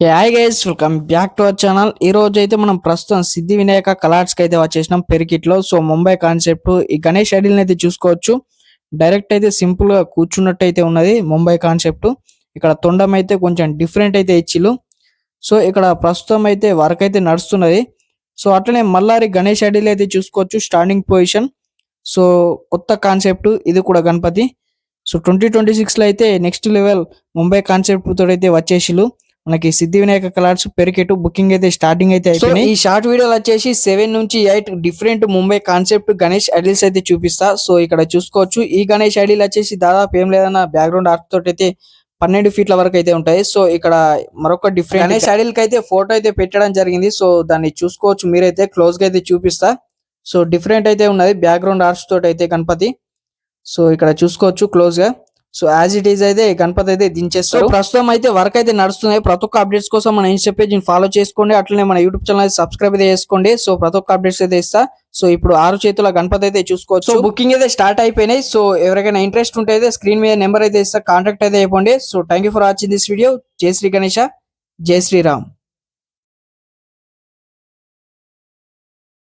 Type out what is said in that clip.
Hi guys, welcome back to our channel. ఈ రోజు అయితే మనం ప్రస్తుతం సిద్ధి వినాయక కలర్స్ కి అయితే వచ్చేసినాం పెరికిట్ లో. సో ముంబై కాన్సెప్ట్ ఈ గణేష్ ఐడిల్ అయితే చూసుకోవచ్చు. డైరెక్ట్ అయితే సింపుల్ గా కూర్చున్నట్టు అయితే ఉన్నది ముంబై కాన్సెప్ట్. ఇక్కడ తొండం అయితే కొంచెం డిఫరెంట్ అయితే ఇచ్చిలు. సో ఇక్కడ ప్రస్తుతం అయితే వర్క్ అయితే నడుస్తున్నది. సో అట్లనే మల్లారి గణేష్ ఐడిల్ అయితే చూసుకోవచ్చు స్టాండింగ్ పొజిషన్. సో కొత్త కాన్సెప్ట్ ఇది కూడా గణపతి. సో 2026 లో అయితే నెక్స్ట్ లెవెల్ ముంబై కాన్సెప్ట్ తోటి అయితే వచ్చేసిలు. మనకి సిద్ధి వినాయక కలర్స్ పెరికెట్ బుకింగ్ అయితే స్టార్టింగ్ అయితే అయిపోయినాయి. ఈ షార్ట్ వీడియోలు వచ్చేసి 7 నుంచి 8 different Mumbai concept Ganesh idols అయితే చూపిస్తా. సో ఇక్కడ చూసుకోవచ్చు ఈ గణేష్ ఐడిల్ వచ్చేసి దాదాపు ఏం లేదన్నా బ్యాక్గ్రౌండ్ ఆర్ట్ తోటి అయితే 12 ఫీట్ల వరకు అయితే ఉంటాయి. సో ఇక్కడ మరొక డిఫరెంట్ గణేష్ ఐడిల్ కి అయితే ఫోటో అయితే పెట్టడం జరిగింది. సో దాన్ని చూసుకోవచ్చు మీరైతే క్లోజ్ గా అయితే చూపిస్తా. సో డిఫరెంట్ అయితే ఉన్నది బ్యాక్గ్రౌండ్ ఆర్ట్స్ తోటి అయితే గణపతి. సో ఇక్కడ చూసుకోవచ్చు క్లోజ్ గా. సో యాజ్ ఇట్ ఈస్ అయితే గణపతి అయితే దించేస్తారు. ప్రస్తుతం అయితే వర్క్ అయితే నడుస్తుంది. ప్రతి ఒక్క అప్డేట్స్ కోసం మన ఇన్స్టా పేజ్ ఫాలో చేసుకోండి. అట్లనే మన యూట్యూబ్ ఛానల్ సబ్స్క్రైబ్ అయితే చేసుకోండి. సో ప్రతి ఒక్క అప్డేట్స్ అయితే ఇస్తా. సో ఇప్పుడు 6 చేతుల గణపతి అయితే చూసుకోవచ్చు. సో బుకింగ్ అయితే స్టార్ట్ అయిపోయినాయి. సో ఎవరికైనా ఇంట్రెస్ట్ ఉంటే అయితే స్క్రీన్ మీద నెంబర్ అయితే ఇస్తా, కాంటాక్ట్ అయితే అయిపోండి. So thank you for watching this video. జై శ్రీ గణేష, జై శ్రీరామ్.